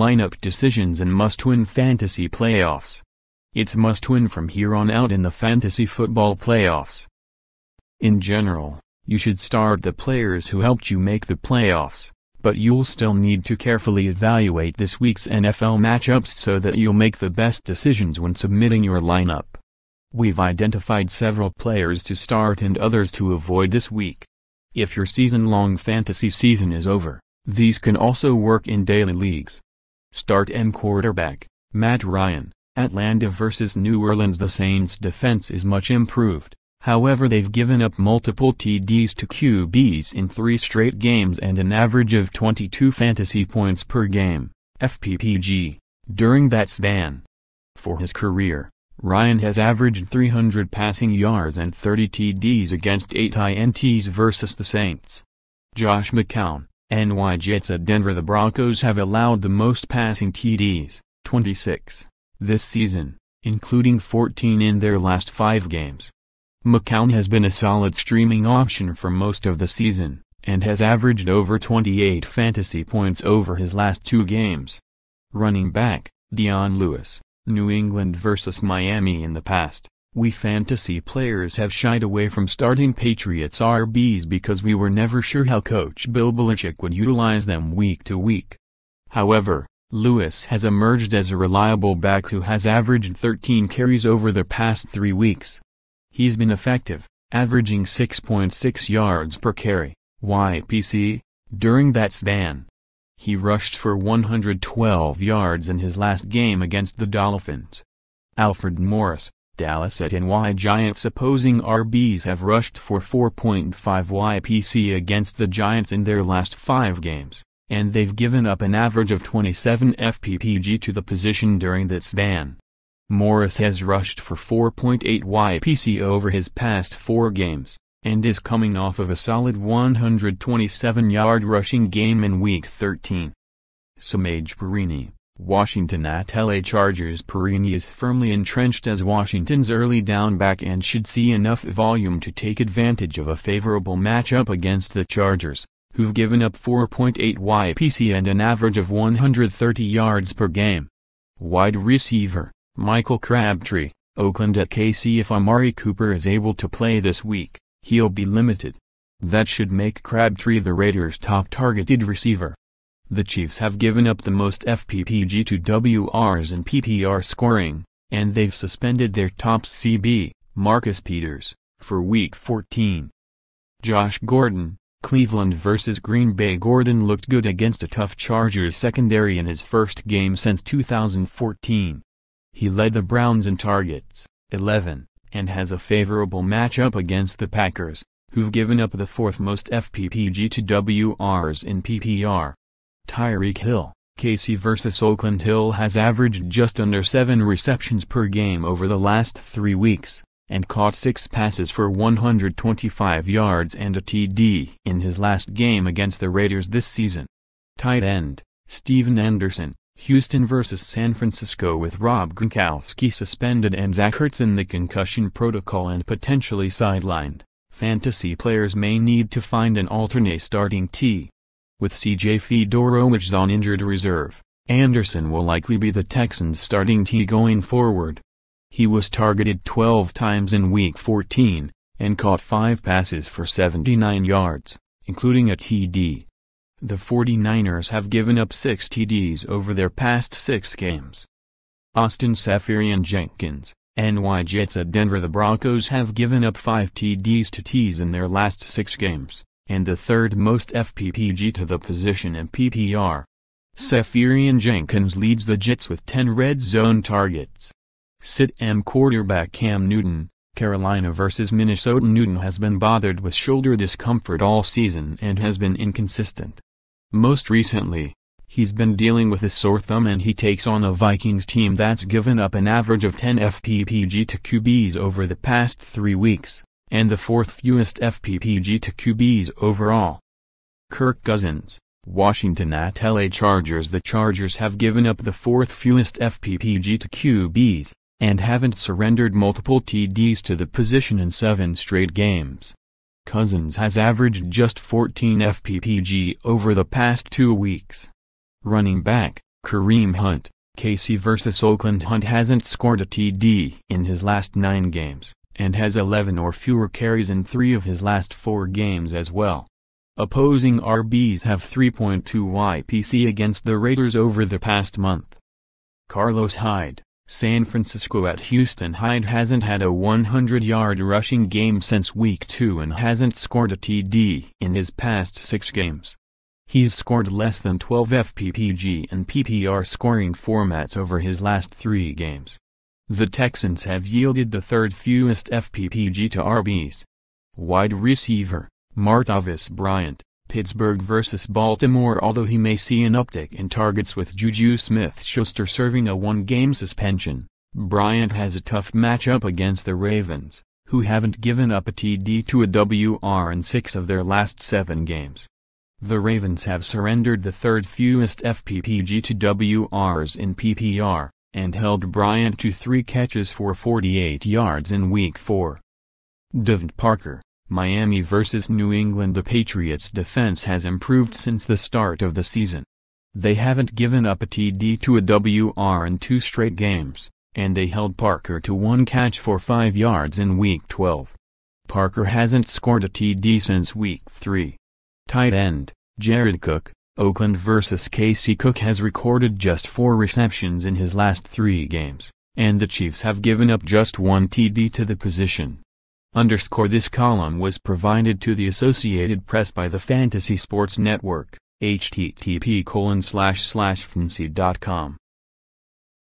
lineup decisions and must-win fantasy playoffs. It's must-win from here on out in the fantasy football playoffs. In general, you should start the players who helped you make the playoffs, but you'll still need to carefully evaluate this week's NFL matchups so that you'll make the best decisions when submitting your lineup. We've identified several players to start and others to avoid this week. If your season-long fantasy season is over, these can also work in daily leagues. Start quarterback, Matt Ryan. Atlanta vs. New Orleans. The Saints' defense is much improved, however they've given up multiple TDs to QBs in 3 straight games and an average of 22 fantasy points per game, FPPG, during that span. For his career, Ryan has averaged 300 passing yards and 30 TDs against 8 INTs versus the Saints. Josh McCown, NY Jets. At Denver, the Broncos have allowed the most passing TDs, 26, this season, including 14 in their last 5 games. McCown has been a solid streaming option for most of the season, and has averaged over 28 fantasy points over his last 2 games. Running back, Dion Lewis, New England vs. Miami. In the past, we fantasy players have shied away from starting Patriots RBs because we were never sure how Coach Bill Belichick would utilize them week to week. However, Lewis has emerged as a reliable back who has averaged 13 carries over the past 3 weeks. He's been effective, averaging 6.6 yards per carry, YPC, during that span. He rushed for 112 yards in his last game against the Dolphins. Alfred Morris, Dallas. At NY Giants. Opposing RBs have rushed for 4.5 YPC against the Giants in their last 5 games, and they've given up an average of 27 FPPG to the position during that span. Morris has rushed for 4.8 YPC over his past 4 games, and is coming off of a solid 127-yard rushing game in Week 13. Samaje Perine, Washington. At LA Chargers. Perine is firmly entrenched as Washington's early down back and should see enough volume to take advantage of a favorable matchup against the Chargers, who've given up 4.8 YPC and an average of 130 yards per game. Wide receiver, Michael Crabtree, Oakland. At KC. If Amari Cooper is able to play this week, he'll be limited. That should make Crabtree the Raiders' top targeted receiver. The Chiefs have given up the most FPPG to WRs in PPR scoring, and they've suspended their top CB, Marcus Peters, for Week 14. Josh Gordon, Cleveland vs. Green Bay. Gordon looked good against a tough Chargers secondary in his first game since 2014. He led the Browns in targets, 11, and has a favorable matchup against the Packers, who've given up the 4th most FPPG to WRs in PPR. Tyreek Hill, KC vs. Oakland. Hill has averaged just under 7 receptions per game over the last 3 weeks, and caught 6 passes for 125 yards and a TD in his last game against the Raiders this season. Tight end, Steven Anderson, Houston vs. San Francisco. With Rob Gronkowski suspended and Zach Ertz in the concussion protocol and potentially sidelined, fantasy players may need to find an alternate starting T. With CJ Fedorowicz on injured reserve, Anderson will likely be the Texans' starting T going forward. He was targeted 12 times in Week 14, and caught 5 passes for 79 yards, including a TD. The 49ers have given up 6 TDs over their past 6 games. Austin Seferian-Jenkins, NY Jets. At Denver. The Broncos have given up 5 TDs to Ts in their last 6 games, and the 3rd most FPPG to the position in PPR. Seferian-Jenkins leads the Jets with 10 red zone targets. Sit-em quarterback Cam Newton, Carolina vs. Minnesota. Newton has been bothered with shoulder discomfort all season and has been inconsistent. Most recently, he's been dealing with a sore thumb, and he takes on a Vikings team that's given up an average of 10 FPPG to QBs over the past 3 weeks, and the 4th fewest FPPG to QBs overall. Kirk Cousins, Washington. At LA Chargers. The Chargers have given up the 4th fewest FPPG to QBs, and haven't surrendered multiple TDs to the position in 7 straight games. Cousins has averaged just 14 FPPG over the past 2 weeks. Running back, Kareem Hunt, KC vs Oakland. Hunt hasn't scored a TD in his last 9 games, and has 11 or fewer carries in 3 of his last 4 games as well. Opposing RBs have 3.2 YPC against the Raiders over the past month. Carlos Hyde, San Francisco at Houston. Hyde hasn't had a 100-yard rushing game since Week 2 and hasn't scored a TD in his past 6 games. He's scored less than 12 FPPG and PPR scoring formats over his last 3 games. The Texans have yielded the 3rd fewest FPPG to RBs. Wide receiver, Martavis Bryant, Pittsburgh vs Baltimore. Although he may see an uptick in targets with Juju Smith-Schuster serving a 1-game suspension, Bryant has a tough matchup against the Ravens, who haven't given up a TD to a WR in 6 of their last 7 games. The Ravens have surrendered the 3rd fewest FPPG to WRs in PPR, and held Bryant to 3 catches for 48 yards in Week 4. Devin Parker, Miami vs New England. The Patriots' defense has improved since the start of the season. They haven't given up a TD to a WR in 2 straight games, and they held Parker to 1 catch for 5 yards in Week 12. Parker hasn't scored a TD since Week 3. Tight end, Jared Cook, Oakland vs KC. Cook has recorded just 4 receptions in his last 3 games, and the Chiefs have given up just 1 TD to the position. This column was provided to the Associated Press by the Fantasy Sports Network, http://fantasy.com.